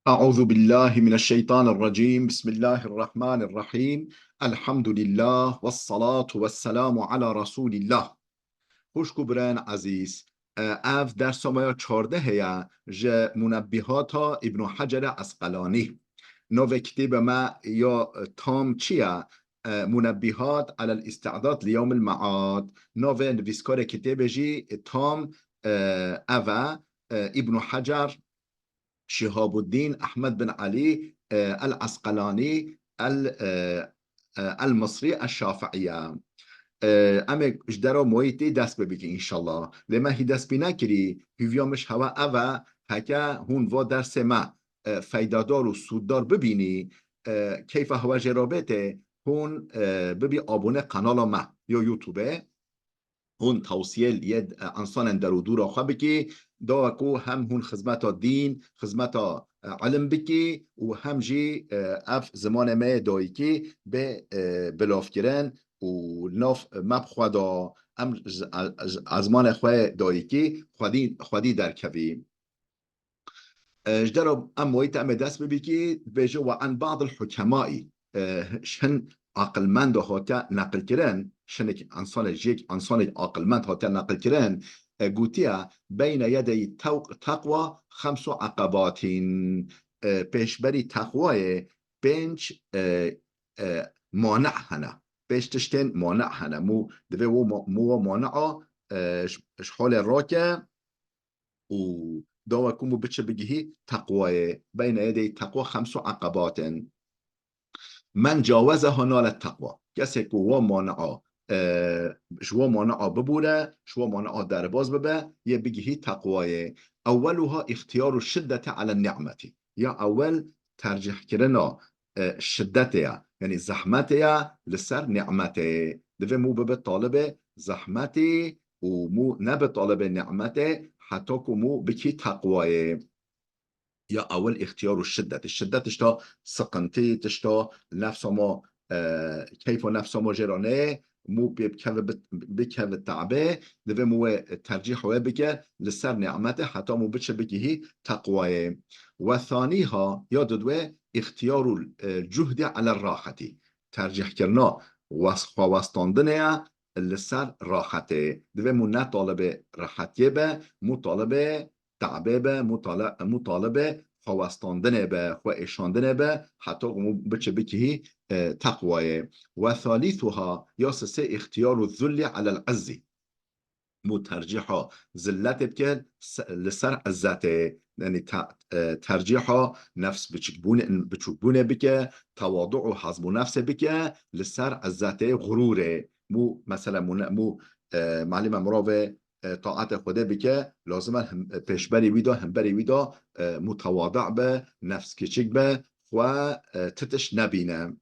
أعوذ بالله من الشيطان الرجيم. بسم الله الرحمن الرحيم. الحمد لله والصلاة والسلام على رسول الله. خوش برن عزیز، اف در سمایا 14 هیا ج منبهات ابن حجر عسقلانی نو کتاب ما یا تام چیا منبهات على الاستعداد ليوم المعاد. نو نویسکار کتاب جی تام اوا ابن حجر شهاب الدين أحمد بن علي العسقلاني المصري الشافعية. اما اجدرا مویتی دست ببینی انشالله لما هی دست بی نکری هیویامش هوا اوه هکا هون و درس ما فیدادار و سوددار ببینی کیف هوا جرابته هون ببی آبونه قنال ما یا یوتیوبه هون توصیه لید انسان در و دور خواه بکی دا کو هم هون خدمت دین خدمت علم بکی و هم جی اف زمان ما دایی که به بلاف کرن و ناف مبخوا دا ام ازمان خواه دایی که خودی در کوی اجدر ام ویت ام دست ببی که بجو و عن بعض الحکمائی شن عقلمند هاتا نقل کرن شنك انسان جيك انسان عقلمند هاتا نقل کرن قوتيا بين يدي تقوى 5 عقبات پیشبری تقوی 5 مانع هنا 5 تشتين مانع هنا مو دوی مو مانع شحال راكه و دوا كومو بتش بجهي تقوى بين يدي تقوى 5 عقبات من جاوزها نال التقوى کسی که و مانعا شو مانعا ببوره شو مانعا در باز ببه یه بگهی تقوی اولها اختیار الشدة على النعمة یا اول ترجیح کردن شدتها یعنی زحمتها لسر نعمته دوی مو ببه طالب زحمتی و مو نبه طالب نعمته حتی که مو بکی تقوی یا اول اختیار الشدة تشتا سقنتي تشتا نفس ما كيف نفس ما جرانه مو بكه التعبه دوه مو ترجيح بك لسر نعمته حتى مو بتش بكه تقوى وثانيها یا دوه اختیار الجهد على الراحة ترجيح کرنا خواستاندنه لسر راحته دوه مو نه طالب راحتیه به مو طالب تعبه به مطالبه خواستاندنه به و اشاندنه به حتی بچه بکهی تقوی و ثالثها یا سه اختیار الذل على العز مترجحه ذلت بکن لسر عزته یعنی ترجیحا نفس بچکبونه بکه تواضع و حزم نفس بکه لسر عزته غروره مو مثلا مو معلم مراوه طاعت خدا بکه لازم پیشبری ویدا همبری ویدا متواضع به نفس کچک به و تتش نبینه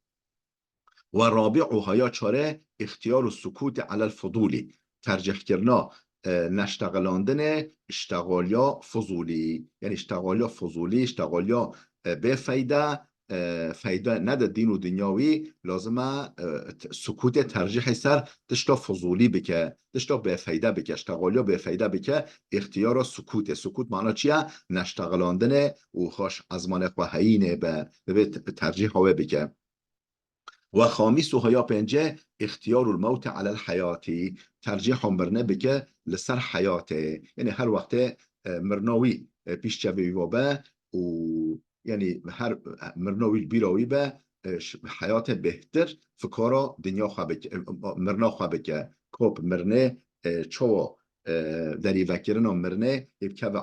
و رابعها یا چاره اختیار و سکوت علی الفضولی ترجیح کرنا نشتغلاندن اشتغالیا فضولی یعنی اشتغالیا فضولی اشتغالیا به فایده ند دین و دنیاوی لازمه سکوت ترجیح سر تشتا فضولی بکه تشتا به فایده بکه اشتغالیا به فایده بکه اختیار سکوت معنا چیه نشتغلاندن و خوش ازمان خواهینه به ترجیح ها بکه و خامسها یا پنجه اختیار الموت على الحیاتی ترجیح مرنه بکه لسر حیاته یعنی هر وقت مرناوی پیش چوی و به و یعنی هر مرناوی بیراوی به حیات بهتر فکارا دنیا خواه بکه مرنا خواه بکه کپ مرنه چو دری وکرن و مرنه یبکه و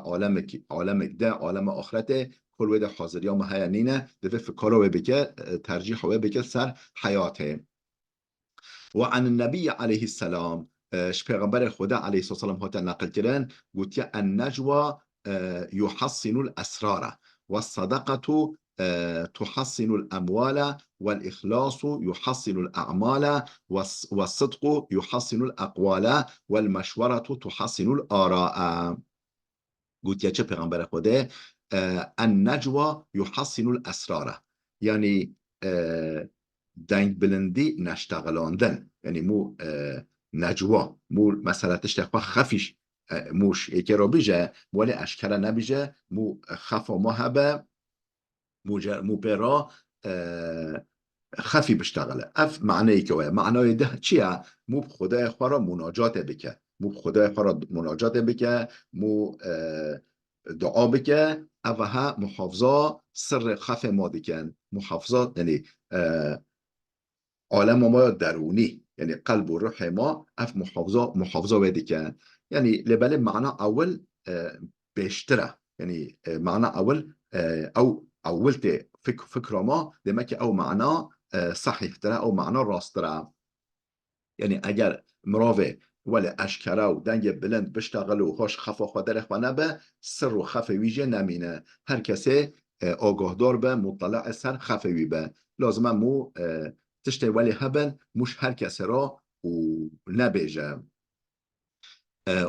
عالم ده عالم آخرته کل وید حاضری ها مهینینه دوه فکارا و بکه ترجیح و بکه سر حیاته و عن النبی علیه السلام پیغمبر خدا علیه السلام ها نقل کردن گوتیه النجوى يحصن الاسرار والصدقه تحصن الاموال والاخلاص يحصن الاعمال والصدق يحصن الاقوال والمشوره تحصن الاراء گوتیه چه پیغمبر خدا النجوى يحصن الاسرار یعنی دنگ بلندی نشتغلاندن یعنی مو نجوا مو مثلا تشتخوا خفیش موش یکی را بیجه ولی اشکره نبیجه مو خفا ما هبه مو برا خفی بشتغله. اف معنی که معنای ده چیه؟ مو خدای خورا مناجات بکه، مو خدای خورا مناجات بکه، مو دعا بکه، اوها محافظه سر خف ما دیکن. محافظات یعنی عالم ما درونی، یعنی قلب و روح ما اف محافظه ویدی که یعنی لبله معنی اول بیشتره، یعنی معنی اول او اولت فکر ما دمک او معنی صحیح تره او معنی راست تره. یعنی اگر مراوه ولی اشکره و دنگ بلند بشتغل و هاش خفا خودر خوانه به سر و خف ویژه نمینه. هر کسی آگاهدار به مطلع سر خف وی به لازمه مو تشتی ولی هبن مش هر کسی را و نبیجه.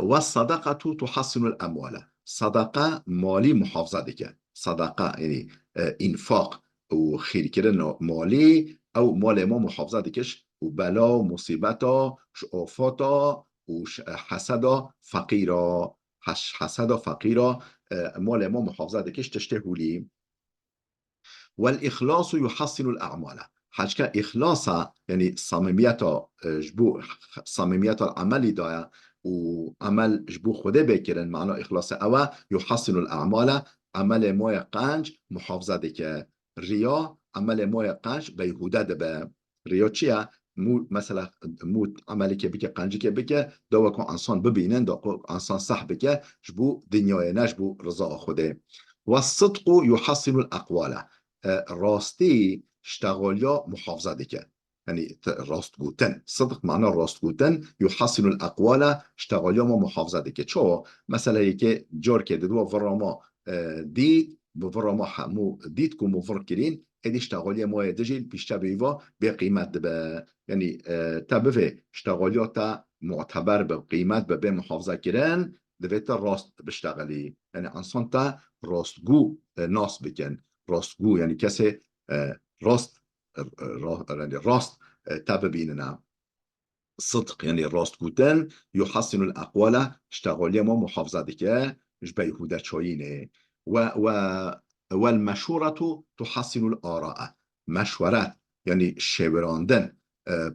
و صدقه تحسن الاموال، صدقه مالی محافظه دیگه. صدقه یعنی انفاق و خیر کردن مالی او مال ما محافظه دیگهش و بلا و مصیبتا آفاتا و حسدا فقیرا، حسدا فقیرا مال ما محافظه دیگهش تشته هولی. والاخلاص يحسن الاعمال، حاجه اخلاصا یعنی صمیمیت جبو صمیمیت عملی دایا و عمل جبو خوده بکرن. معنا اخلاص اوه يحسن الاعمال، عمل مای قنج محافظه دکه. ریا عمل مای قنج بیهوده دبه. ریا چیه؟ مو مثلا مو عملی که بکه قنجی که بکه دو که انسان ببینن، دو انسان صح بکه جبو دنیای نجبو رضا خوده. والصدق يحسن الاقوال، راستی اشتغالیا محافظه دیگه. یعنی راست گوتن، صدق معنی راست گوتن، يحسن الاقوال اشتغالیا ما محافظه دیگه. چو مثلا یکی جور که دو وراما دید وراما همو دید که مفر کرین ادی اشتغالیا ما دجیل بیشتر بیوا به قیمت به، یعنی تبفه اشتغالیا تا معتبر به قیمت به محافظه کرن دویت راست بشتغلی. یعنی انسان تا راستگو ناس بکن. راستگو یعنی کسی راست راست تابع بیننا. صدق یعنی راست گوتن. يحسن الاقوال اشتغالی ما محافظه دیگه اش بیهوده چاینه. والمشورة تحسن الاراء، مشورت یعنی شوراندن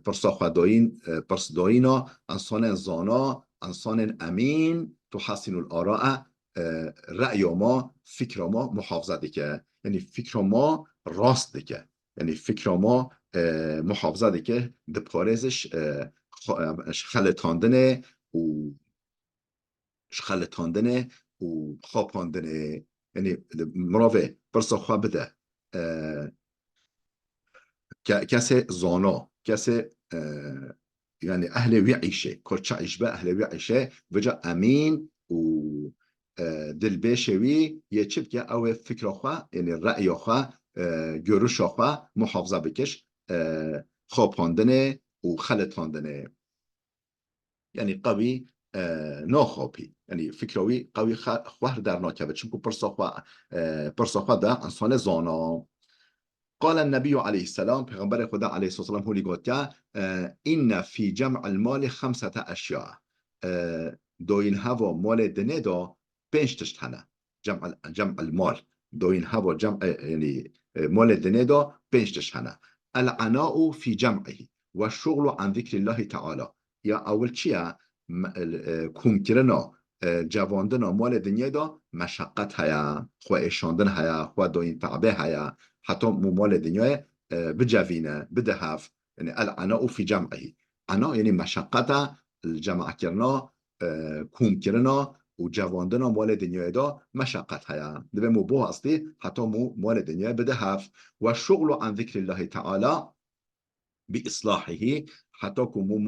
پرس داینا انسان زانا انسان امین. تحسن الاراء رأی ما فکر ما محافظه دیگه، یعنی فکر ما راست دیگه، یعنی فکر ما محافظه دیگه ده پارزش خلطاندنه و خواباندنه. یعنی مراوه برسا خواب بده کسی زانا، کسی یعنی اهل وعیشه کرچه عیشبه اهل وعیشه وجا امین و دل بشوی یه چیب که او فکر خواه یعنی رأی خواه گروش خواه محافظه بکش خواباندنه و خلطاندنه. یعنی قوی ناخوابی، یعنی فکروی قوی خواه در ناکبه چون پرسا خواه ده انسان زانا. قال النبي عليه السلام، پیغمبر خدا علیه السلام هولی گفت که این فی جمع المال 5 اشیاء، دوین هوا مال دنه دا 5 تشت هنه. جمع المال دوین هوا جمع یعنی مال دنه دا 5 تشت هنه. العناء فی جمعه و الشغل عن ذکر الله تعالی. یا اول چیه؟ کوم کرنا جواندنا مال دنیا دا مشقت هیا، خواه اشاندن هیا، خواه دوین تعبه هیا، حتی مال دنیا بجوینه بده هف. یعنی العناء فی جمعه، عنا یعنی مشقت الجمع کرنا کوم کرنا و جواندنا مال دنیا دا مشقت هیا دوی مو بو هستی حتی مال دنیا بده هف. و شغل عن ذکر الله تعالی بإصلاحه، حتی که مو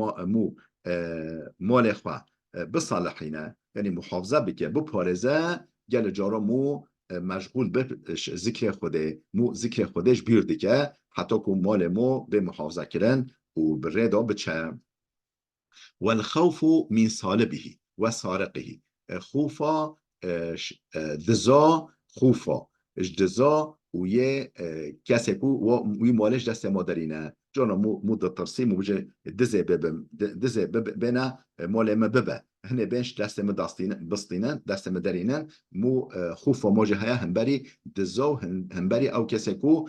مال خواه بصالحینه، یعنی محافظه بکه بپارزه گل جارا مو مشغول به ذکر خوده، مو ذکر خودش بیرده که حتی که مال مو به محافظه کرن و برده بچه. والخوف من صالبه و سارقه، خوفا دزا خوفا اجدزا و یه کسی که و مالش دست ما دارینه جانا مو الترسيم وبجي دزي بنا مال ما ببا هنا بينش دست مداستين بسطينا دست مدارينا مو خوف ومواجهة همبري دزو همبري او كسكو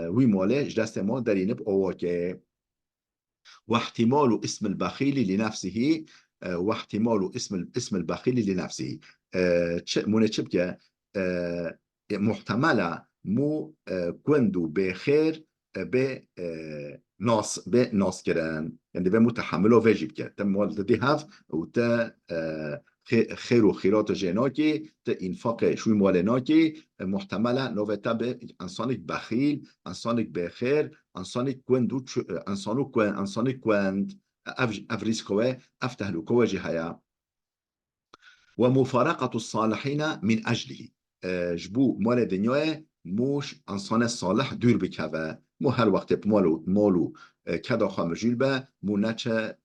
وي ماله دست ما دارين بأواكي واحتمال اسم البخيل لنفسه واحتمال اسم البخيل لنفسه مونه چبكه محتمله مو كوندو بخير به ناس كران يعني به متحمله واجب كه تم والدي هاف وتا خير وخيرات جناكي تا انفاق شوي مالناكي محتمله نوفتا به انسانك بخيل انسانك بخير انسانك كوندو انسانك كوند افريسكوه افتهلكوه جهايا ومفارقة الصالحين من أجله جبو مال دنيا موش انسان صالح دور بكوه مو هر وقت مالو کدا خامجیل به مو نچه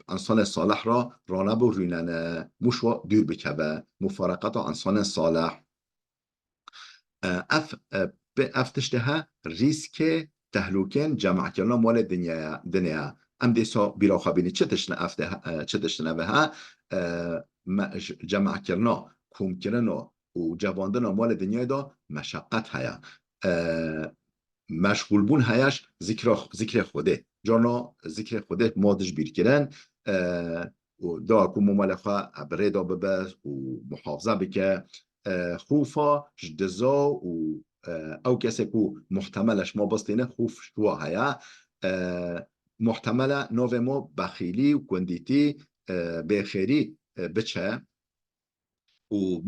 انسان صالح را رانبو ریننه موش و دور بکوه مفارقت انسان صالح افتشتها ریسک تهلوکن جمع کردن مال دنیا ام دیسا بیرا خوابینی چه تشنه به ها جمع کردن کوم کردن و جواندن مال دنیا دا مشقت هیا مشغول بون هیش ذکر خوده جانا ذکر خوده مادش بیر کردن و دا کوم مال خواه بره دا ببس و محافظه بکه خوفا جدزا و او کسی که محتملش ما بستینه خوف شوا هیا محتمل نوه ما بخیلی و کندیتی بخیری بچه و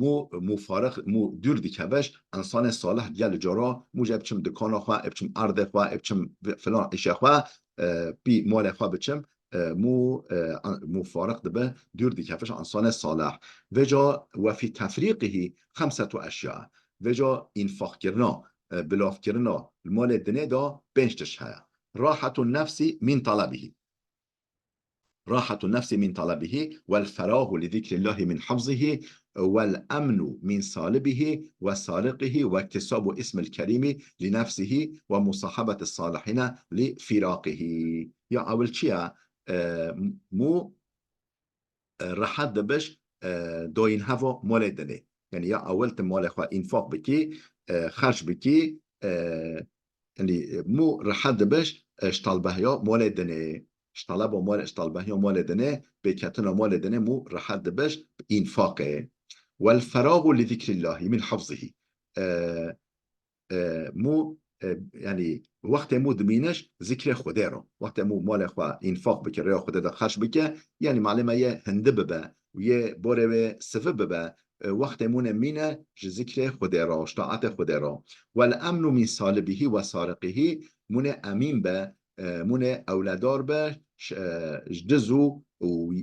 مو دور دی کبش انسان صالح گل جارا موجه بچم دکان خواه بچم ارد خواه بچم فلان ایشه خواه بی مال خواه بچم مو فارق دبه دور دی کفش انسان صالح وجا وفي تفريقه 5 اشياء وجا انفاق کرنا بلاف کرنا المال الدنيا دا بنشتش هيا راحة النفس من طلبه راحة النفس من طلبه والفراغ لذكر الله من حفظه والأمن من صالبه وسارقه واكتساب اسم الكريم لنفسه ومصاحبة الصالحين لفراقه يا أول شيء مو راحت دبش دوين هوا مال دنه يعني يا أول مال إخوة إنفاق بكي خرج بكي يعني مو راحت دبش اشتالبه يا مال دنه اشتالب مال اشتالبه يا مال دنه بكتنا مال دنه مو راحت دبش إنفاقه والفراغ لذكر الله من حفظه مو يعني وقت مو دمينش ذكر خدا رو وقت مو مال خوا انفاق بك ريا خدا دا خرج بك يعني معلمه يه هندب با ويه بوره سفب با وقت مو نمينه ذكر خدا رو طاعت خدا رو والامن من صالبه وسارقه من امين با من اولادار با جدزو و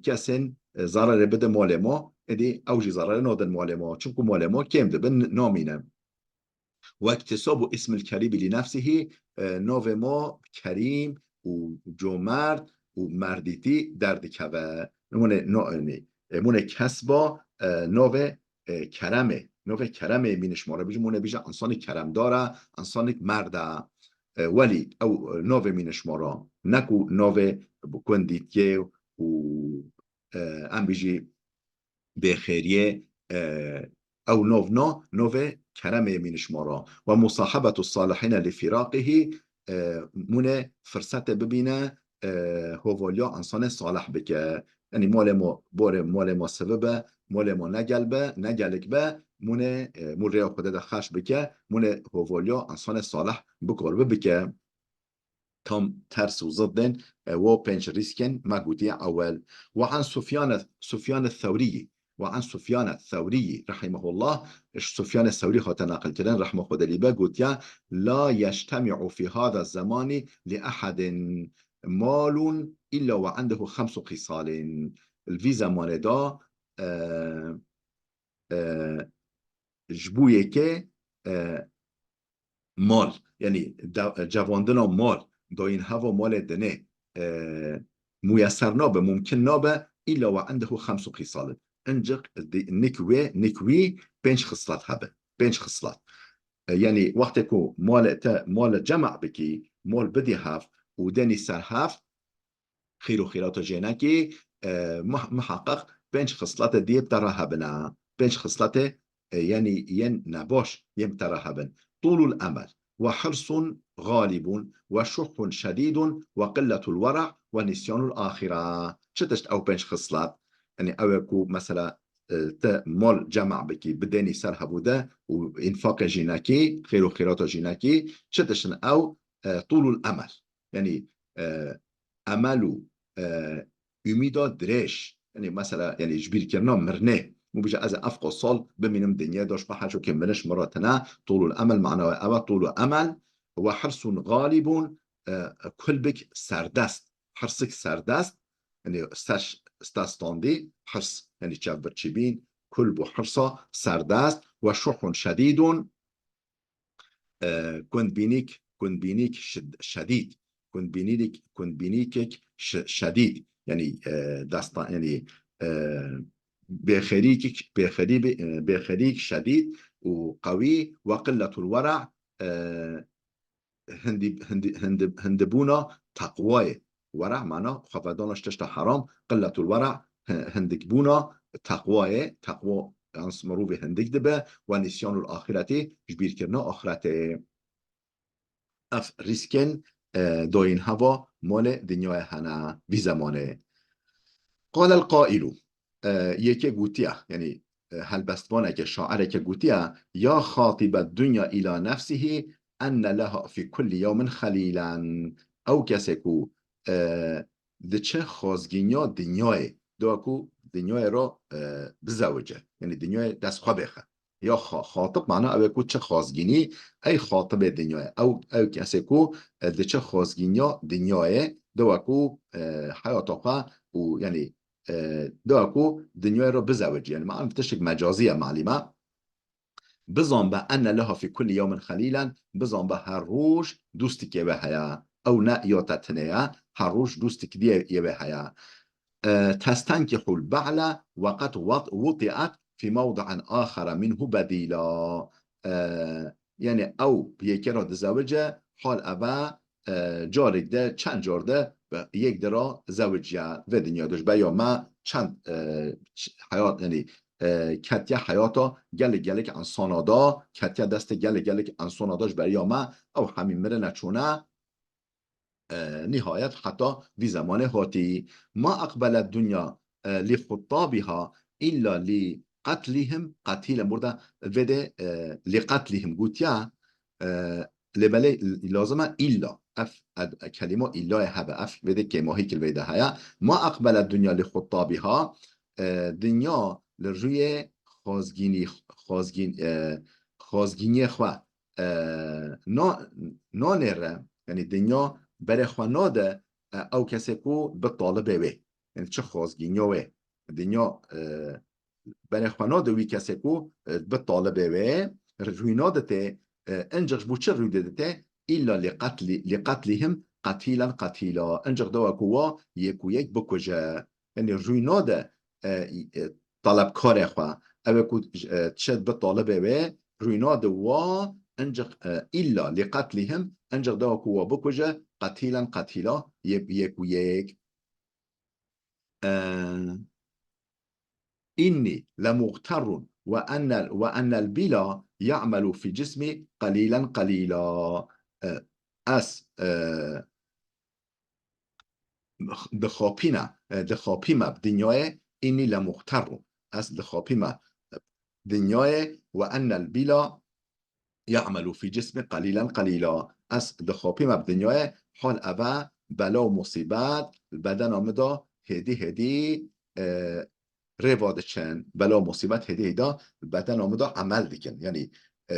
کسن ضرر بده مال ما ادي اوجي ضرر نادن مال ما چونكو مال ما كم دبن نامينه واكتساب اسم الكريم لنفسه نوع ما کریم و جومرد و مردیتی درد کبه مونه کسبا نوع کرمه مینش ماره بیجه مونه بیجه انسان کرم داره انسان مرده ولی او نوع مینش ماره نکو نوع بکندیتیه و ام بیجی بخیریه او نوع کرم يمينش مرا ومصاحبة الصالحين لفراقه من فرصت ببینه هوالیا انسان صالح بکه یعنی مال ما بار مال ما سببه مال ما نگلک به من ریا خود ده خش بکه من هوالیا انسان صالح بکار بکه تام ترس و ضدن و پنج ریسکن مگودی اول وعن سفيان الثوري وعن سفيان الثوري رحمه الله سفيان الثوري خاطر نقل كدن رحمه خدا ليبا قلت لا يجتمع في هذا الزمان لأحد مال إلا وعنده 5 خصال الفيزا مال دا جبوية كي مال يعني جواندنا مال داين هوا مال دنه ميسر نابه ممكن نابه إلا وعنده 5 خصال انجق نكوي بينش خصلات هبه بينش خصلات يعني وقت يكون مال جمع بكي مال بدي هاف ودني سرهاف خير وخيرات جيناكي محقق بينش خصلات دي بترهبنا بينش خصلته يعني ين نباش ين بترهبن طول الأمل وحرص غالب وشح شديد وقلة الورع ونسيان الآخرة شتشت أو بينش خصلات يعني أوكو مثلا مول جمع بكي بدني سرهبو ده وإنفاق جيناكي خير وخيرات جيناكي شتشن أو طول الأمل يعني امل امیدا درش یعنی مثلا یعنی جبیر کرنا مرنه مو بيجي از افق صال بمنم دنيا دوش بحاجو كملش مراتنا طول الامل معناه او طول امل وحرص غالب كل بك سردست حرصك سردست يعني استاستاندي حرص يعني تشابر تشبين كل بو حرصة سردست وشح شديد كن بينيك شديد كن بينيك شديد يعني داستان يعني بخريك شديد وقوي وقلة الورع هندبونا تقوى ورع معناه خفضانش تشت حرام قلة الورع هندكبونا تقوى انسمرو به هندك دبه ونسيان الآخرة جبير كرنا آخرته اف ريسكن داين هوا مال دنيا هنا بي زمانه قال القائل يكي قوتيا يعني هل بستوانه كشاعر كقوتيا يا خاطب الدنيا إلى نفسه أن لها في كل يوم خليلا أو كسكو دچه خازگینیا دنیای داكو دنیای را بزوجه يعني دنیای دست خواه بخه یا خاطب معناه او کو چه خازگینی ای خاطب دنیای او کسی کو دچه خازگینیا دنیای داكو حیات خواه و يعني داكو دنيا رو بزوج يعني ما تشك مجازية معلمة بزن به أن لها في كل يوم خليلا بزن به هر روز دوستی که به هیا أو نا یا تتنيا هر روز دوستی که دیه به هیا تستنكح البعل وقد وطئت في موضع آخر منه بديلا يعني أو بيكي را دزوجه حال أبا جارك ده چند جار ده یک درا زوجیه و دنیا دوش بیا ما چند حیات یعنی کتیا حیاتا گلک انسانادا کتیا دست گلک انساناداش بریا ما او همین مره نچونه نهایت حتی في زمان هاتی ما أقبل الدنيا لخطابها إلا لقتلهم قتيل مردا وده لقتلهم قوتيا لبالي لازمه إلا أف كلمة إلا هبه أف وده كما هيك الويده هيا ما أقبل الدنيا لخطابها دنيا لروی خازگینی خواه نانره يعني دنيا برای خواناده او کسی کو به طالبه وی یعنی چه خازگینیا وی دنیا برای خواناده وی کسی کو به طالبه وی رویناده ته انجرش بو چه رویده ته ایلا لقتلهم قتیلا انجر دوا کوا یکو یک بکجه یعنی رویناده طلب کار خواه او کو چه به طالبه وی رویناده وا انجر إلا لقتلهم انجر دوا كوا بكوجة قتيلا يك ويك إني لمغتر وأن البلا يعمل في جسمي قليلا أس دخابيما بدنياي إني لمغتر أس دخابيما دنياي وأن البلا يعمل في جسم قليلا از دخوابی مبدنیای حال اوه بلا و مصیبت بدن آمده هدی روادچن بلا و مصیبت هدی بدن آمده عمل دیکن یعنی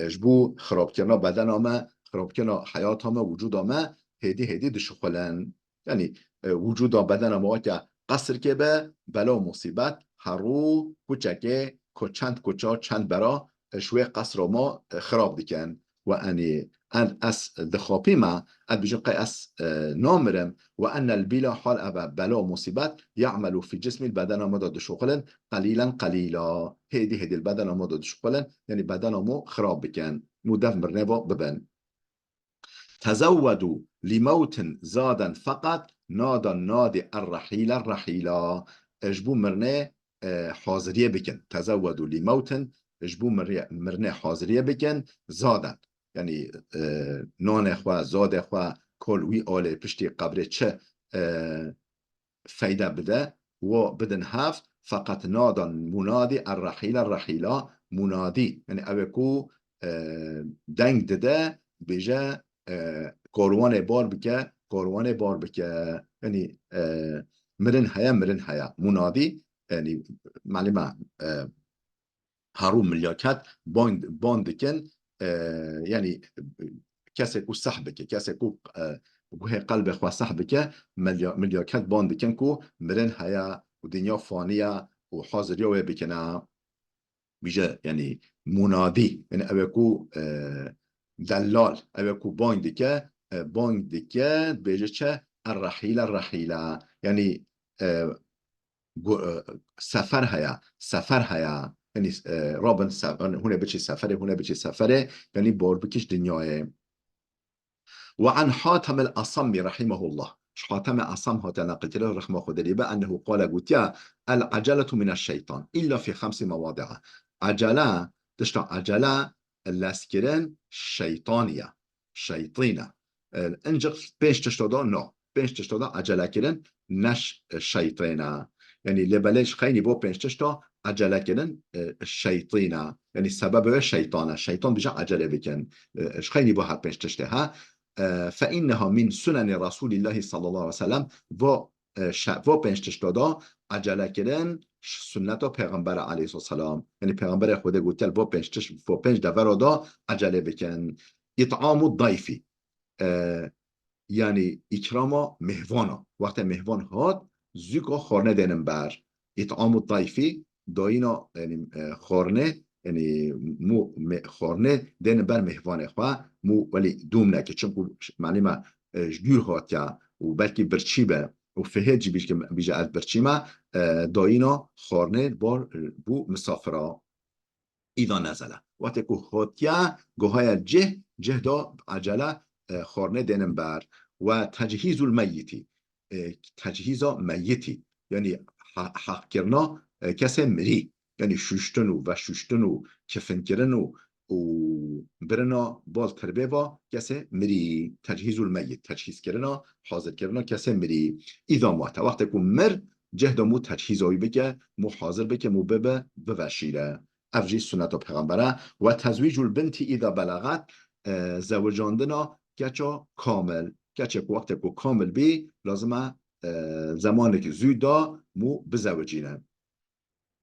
جبو خراب کرنا بدن آمه خراب کرنا حیات آمه وجود آمه هدی دشخلن یعنی وجود بدن آمه که قصر که به بلا و مصیبت هرو کوچکه کوچا چند برا شوي قصر ما خراب ديكن وأني أن أس دخابي ما أن بيجن قي أس نامرم وأن البلا حال أبا بلا مصيبات يعمل في جسم البدن مدد شغلا قليلا هدي البدن مدد شغلا يعني بدن مو خراب بكن مدف مرنبا ببن تزودوا لموت زادا فقط نادا نادي الرحيل الرحيلا. اجبو مرنه حاضریه بکن. تزودوا لموت اجبو مرنه حاضریه بکن زادا یعنی نان خواه زاد خواه کل وی آله پشتی قبره چه فایده بده و بدن هفت فقط نادان منادی الرحیل الرحیلا منادی یعنی اوکو دنگ دده بجه کاروان بار بکه کاروان بار بکه یعنی مرن هیا منادی یعنی معلومه هارون ملیاکت باند کن یعنی کسی کو صحبه که کسی کو گوه قلب خواه صحبه که ملیاکت باند کن کو مرن هیا و دنیا فانیه و حاضری و بکنه بیجه یعنی منادی یعنی اوکو دلال اوکو باند که بیجه چه الرحیله یعنی سفر هیا یعنی رابن سفر هونه بچی سفره یعنی بار بکش دنیاه. وعن حاتم الأصم رحمه الله حاتم الأصم هاتا نقلت له رحمه خدريبه أنه قال قلت العجلة من الشيطان إلا في 5 مواضع. عجلة تشتع عجلة لاسكرين شيطانية شيطينة انجق بيش تشتودا نو بيش تشتودا عجلة كرن نش الشيطينة يعني لبلش خيني بو بيش تشتو عجلة كرن الشيطينة يعني السبب هو الشيطانة الشيطان بيجا عجلة بكن خيني بو هات بيش تشتها فإنها من سنن رسول الله صلى الله عليه وسلم و پنج دادا عجله کردن سنت پیغمبر علیه السلام یعنی پیغمبر خود گوتل و پنج دفعه دا عجله بکن. اطعام الضیفی یعنی اکرام مهوانا وقت مهوان هاد زیگا خورنه دینم بر اطعام الضیفی داینا یعنی خورنه یعنی مو خورنه دین بر مهوانه خواه مو ولی دوم نکه چون معلومه جگور هاتیا و بلکه برچیبه و فهجی بیجه از برچیمه داینا خورنه بار بو مسافره ایدا نزله وقتی که هاتیا گوهای جه دا عجله خورنه دینم بر. و تجهیز المیتی تجهیز میتی یعنی حق کرنا کسی مری یعنی شوشتن و کفن کرن و برنا بال تربیه و کسی مری تجهیز المیت تجهیز کرنا حاضر کرنا کسی مری ایدا ماتا وقتی که مر جهد مو تجهیز آوی بکه مو حاضر بکه مو بوشیره افجی سنت و پیغمبره. و تزویج البنت ایدا بلغت زوجاندنا کچا کامل کچه که وقتی که کامل بی لازمه زمانی که زودا مو بزوجینه.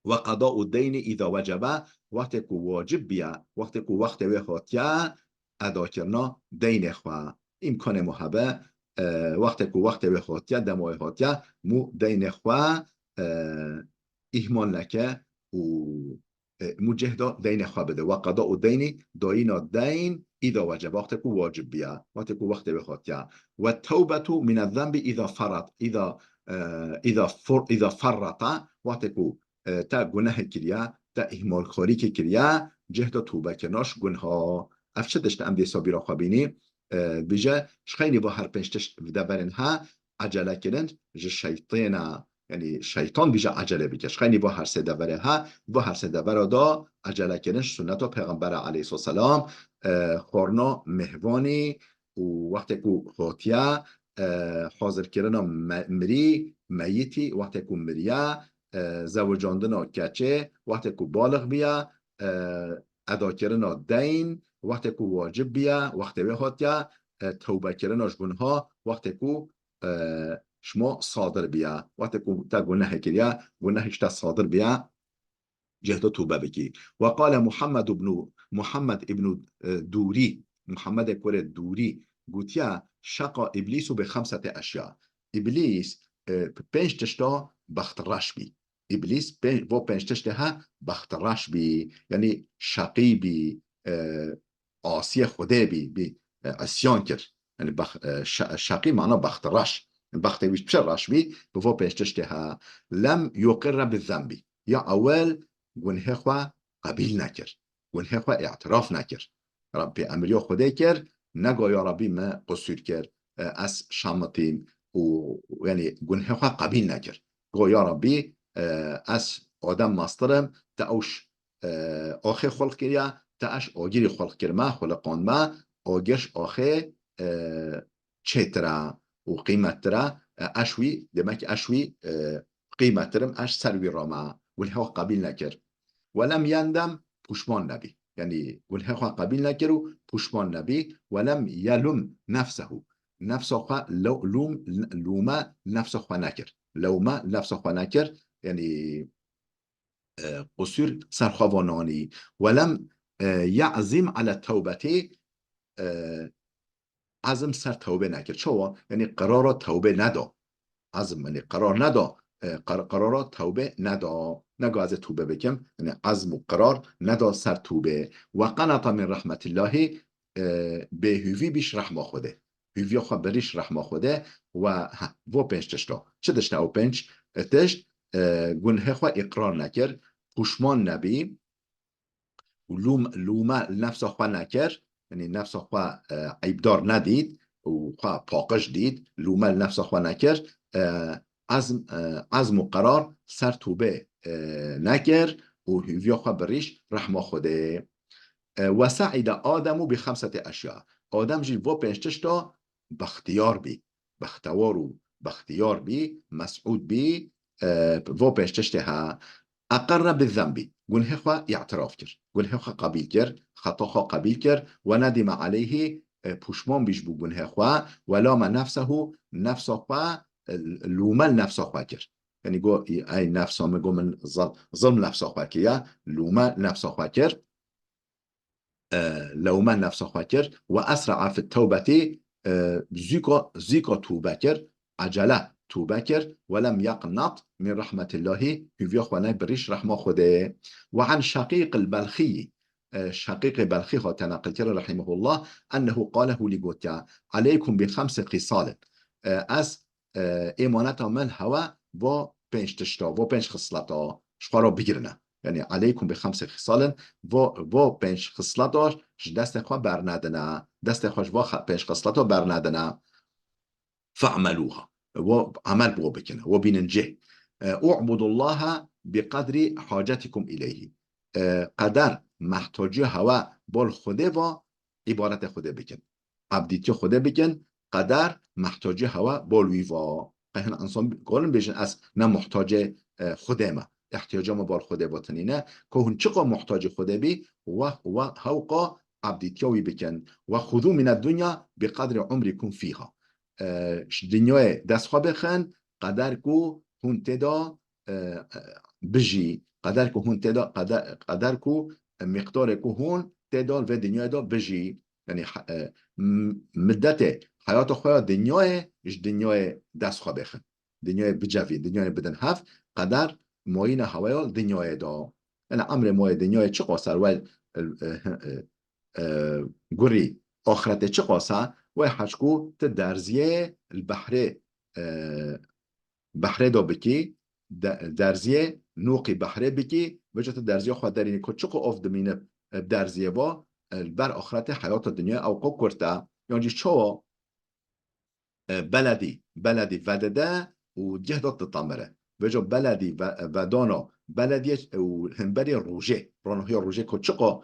و قضاء الدین اذا وجبه وقتی که واجب بیا وقتی که وقت و خاطیه ادا کرنا دین خواه امکان محبه وقتی که وقت و خاطیه دمای خاطیه مو دین خواه اهمال نکه و مجهدا دین خواه بده. و قضاء الدین داینا دین اذا وجب وقتی که واجب بیا وقتی که وقت و خاطیه. و توبه من الذنب اذا فرط اذا فرط وقتی که تا گناه کریا تا اهمال خاری که کریا جهد توبه کناش گنها افچه دشت ام دی سابی را خوابینی بجه شخینی با هر پنجتش دبرن ها عجله کرن جه شیطان یعنی شیطان بجه عجله بکش خینی با هر سه دبره ها با هر سه دبره دا عجله کرنش سنت و پیغمبر علیه السلام خورنا مهوانی و وقتی که خاطیه حاضر کرنا مری میتی وقتی که مریه زوجاندنا کچه وقتی که بالغ بیا ادا کردن دین وقتی که واجب بیا وقتی به هاتیا توبه کردنش گناه وقتی که شما صادر بیا وقتی که تا گناه کریا گناهش تا صادر بیا جهد توبه بکی. و قال محمد ابن دوری محمد کور دوری گوتیا شقا ابلیس به 5 اشیاء ابلیس 5 تشتا بختراش بی ابلیس و 5 تشتا ها بختراش بی یعنی شقی بی آسی خوده بی اسیان کر یعنی شقی معنا بختراش بخته بیش بشه راش بی و 5 تشتا ها لم یقر بالذنب یا اول گناه خواه قبیل نکر گناه خواه اعتراف نکر رب امریو خوده کر نگو یا ربی ما قصور کرد از شامتین و یعنی گنه خواه قبیل نکرد گو یا ربی از آدم ماسترم تا اوش آخه خلق کریا تا اش آگیری خلق کرما خلقان ما آگش آخه چترا و قیمت ترا اشوی دمک اشوی قیمت ترم اش سروی راما ولی قبیل نکرد ولم يندم پشمان نبی یعنی گناه خواه قبیل نکرد و پشمان نبی ولم یلم نفسه خواه لومه نفسه خواه نکرد لومه نفسه خواه نکرد یعنی قصور سرخوانانی ولم يعزم على التوبه عزم سر توبه نکرد چوا یعنی قرار توبه ندا عزم یعنی قرار ندا قرارات توبه ندا نگو از توبه بکم یعنی عزم و قرار ندا سر توبه و قنط من رحمت الله به هیوی بیش رحمه خوده هیوی خواه بریش رحمه خوده و پنج تشتا چه دشتا او پنج تشت گنه خواه اقرار نکر پشمان نبی و لومه نفس خواه نکر یعنی نفس خواه عیبدار ندید و خواه پاقش دید لومه نفس خواه نکر عزم و قرار سر توبه نکر و هیوی خواه بریش رحمه خوده و سعید آدمو به خمسة اشیاء آدم جی و پنجتش تا بختیار بی بختیار بی مسعود بی و پنجتش تا اقر بالذنبی گناه خواه اعتراف کرد گناه خواه قبیل کرد خطا خواه قبیل کرد و ندم علیه پشمان بیش بو گناه خواه ولام نفسه خواه لومل نفسه خواه کرد یعنی گو ای نفسه میگو من ظلم نفسه خواه که لومل نفسه خواه کرد لومه نفسه خواه کرد و اسرع فی التوبه زیکا توبه کرد عجله توبه کرد ولم يقنط من رحمة الله هیوی خوانه بریش رحمه خوده و عن شقیق البلخی شقیق بلخی ها تنقل کرد رحمه الله انه قاله لگوتیا علیکم بخمس خصال از ایمانت من هوا و پنج تشتا و پنج خصلتا شخارا بگیرنه یعنی علیکم بخمس خصال و پنج خصلتا دست خواه برندنه دست خواه و پنج خصلتا برندنه فعملوها و عمل بو بکنه و بیننجه اعبد الله بقدر حاجتكم الیه قدر محتاجی هوا بال خوده و عبارت خوده بکن عبدیتی خوده بکن قدر محتاجی هوا بالوی و قهن انسان گالن بیشن از نه محتاج خوده ما احتیاج ما بال خوده باتنینه که هون چقا محتاج خوده بی و هوقا عبدیتیوی بکن و خذو من الدنیا بقدر عمركم فيها دنیای دست خواه بخن قدر کو هون تدا بجی قدر کو هون تدا قدر کو مقدار کو هون تدا و دنیای دا بجی یعنی مدت حیات خواه دنیای دست خواه بخن دنیای بجوی دنیای بدن هفت قدر ماین هوای دنیای دا یعنی امر مای دنیای چه قاسر و گوری آخرت چه قاسر و حجکو ت درزیه بحره دا بکی درزیه نوقی بحره بکی و جا ت درزیه خواهد دارینی که چقو آف دمینه درزیه با بر آخرت حیات دنیا اوقا کرده یعنی چوا بلدی ودده و جه داد تطمره و جا بلدی ودانا بلدی و هنبری روژه رانوهی روژه که چقا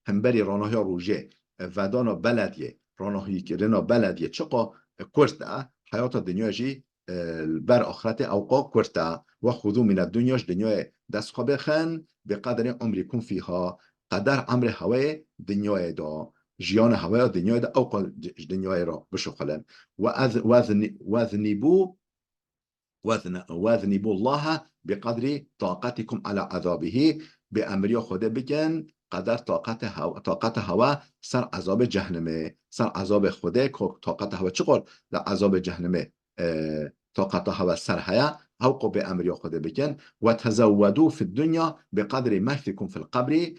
هنبری رانوهی روژه ودانا بلدیه رانوهی که رنا بلدیه چقا کرده حیات دنیا جی بر آخرت اوقا کرده و خذو من الدنیاش دنیای دست خواه بخن به قدر عمرکم فیها قدر عمر هوای دنیای دا جیان هوای دنیای دا اوقا دنیای را بشخلن وذنبوا الله بقدر طاقتكم على عذابه بأمر خدا بکن قدر طاقت هوا سر عذاب جهنمه سر عذاب خدا که طاقت هوا چقدر عذاب جهنمه طاقت هوا سر هیا هوقو به امر خدا بکن و تزودوا في الدنيا بقدر مكثكم في القبر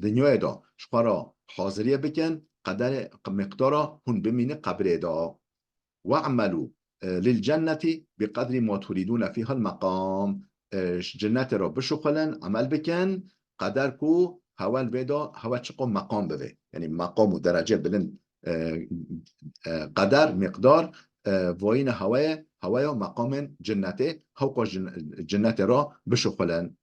دنیای دا شخورا حاضریه بکن قدر مقدارا هون بمینه قبر دا و عملوا للجنة بقدر ما تريدون فيها المقام جنات را بشخلن عمل بکن قدر کو هوا الودا هوا چقو مقام بوه یعنی مقام و درجه بلند قدر مقدار وین هوای مقام جنته هوق جنت را بشخلن.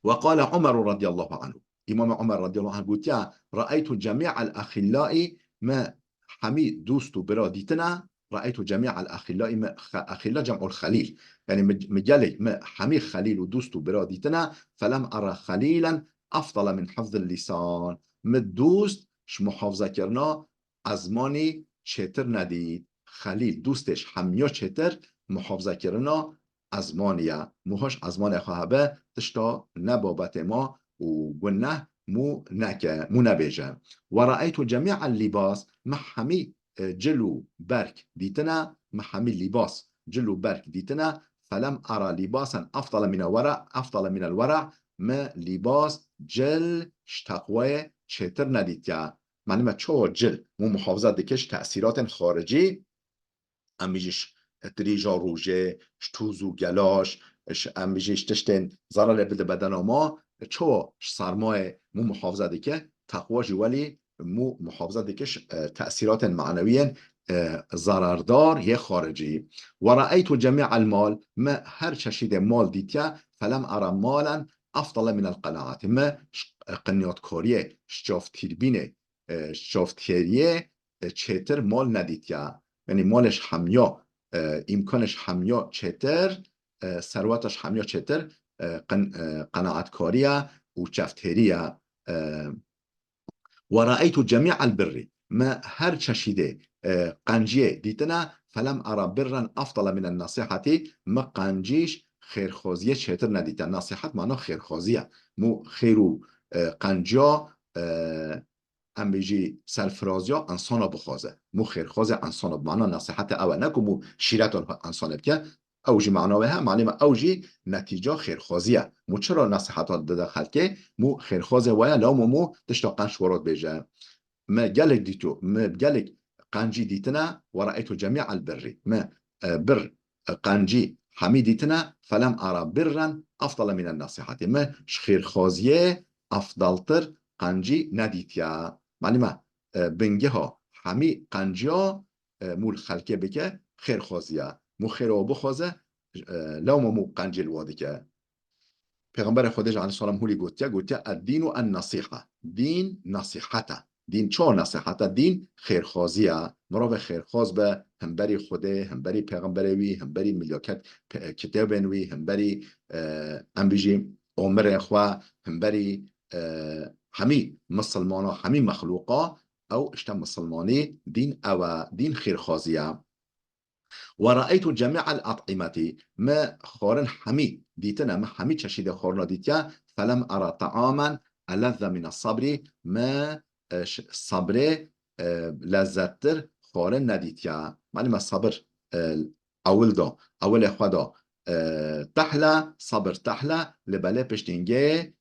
وقال عمر رضي الله عنه إمام عمر رضي الله عنه قلت رأيت جميع الأخلاء ما حميد دوست براديتنا رأيت جميع الأخلاء ما أخلاء جمع الخليل يعني مجالي ما حمي خليل ودوست براديتنا فلم أرى خليلا أفضل من حفظ اللسان مدوست محافظة كرنا أزماني چتر ندید خلیل دوستش همیا چتر محافظه کرنا ازمانیه موهاش ازمان خواهبه تشتا نبابت ما و گنه مو نبیجه و رأیت جميع اللباس محمی جلو برک دیتنا محمی لباس جلو برک دیتنا فلم أرى لباسا أفضل من الورع ما لباس جل شتقوه چتر ندیتیا معنی ما چو جل مو محافظت دکش تأثیرات خارجی امیجش تریجا روژه شتوزو گلاش امیجش تشتن ضرر بده بدن ما چو سرمایه مو محافظه دیگه تقواجی ولی مو محافظه دیگهش تأثیرات معنوی ضرردار یه خارجی و رأیت جميع المال ما هر چشید مال دیتیا فلم ارى مالا افضل من القناعات ما قنیات کاریه شافتیریه چتر مال ندیتیا یعنی مالش همیا امکانش همیا چتر ثروتش همیا چتر قناعتکاریه و چفتهریه و رأیت جميع البر ما هر چشیده قنجیه دیتنا فلم ارى برا افضل من النصيحة ما قنجیش خیرخوازیه چتر ندیتن نصیحت معنا خیرخوازیه مو خیرو قنجا ام بیجی سرفرازیا انسانا بخوازه مو خیرخوازه انسانا بمعنی نصیحت اول نکو مو شیرت انسانه بکه اوجی معناوه هم معنی ما اوجی نتیجه خیرخوازیه مو چرا نصیحتات داده خلکه مو خیرخوازه ویا لا مو تشتا قنش وراد بیجه ما گلک دیتو ما گلک قنجی دیتنا و رأیتو جميع البری ما بر قنجی حمی دیتنا فلم ارى برا افضل من النصيحة ما خیرخوازیه افضلتر قنجی ندیتیا معنی ما بنگه ها همی قنجیا مول خلکه بکه خیرخوازیه مو خیر و بخوازه لو مو قنجی الواده که پیغمبر خودش علیه السلام هولی گوتیا الدین و النصیحه دین نصیحته دین چه نصیحته دین خیرخوازیه مرا خیرخواز به همبری خوده همبری پیغمبروی همبری ملیاکت کتابنوی همبری انبیجی عمر اخوه همبری همی مسلمانا همی مخلوقا او اشتا مسلمانی دین او دین خیرخوازیه و رأیت جميع الأطعمة ما خورن همی دیتنا ما همی چشید خورنا دیتیا فلم ارى طعاما ألذ من الصبر ما صبر لذتر خورن ندیتیا معنی ما صبر اول خدا تحلا صبر تحلا لبله پشتینگه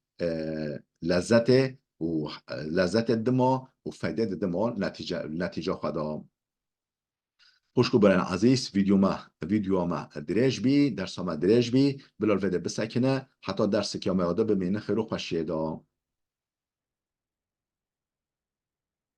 لذت و لذت دما و فایده دما نتیجه خدا خوشکو برن عزیز ویدیو ما دریج بی درس ما دریج بی بلال ویده بسکنه حتی درس که ما یاده ببینه خیلی خوشیه دا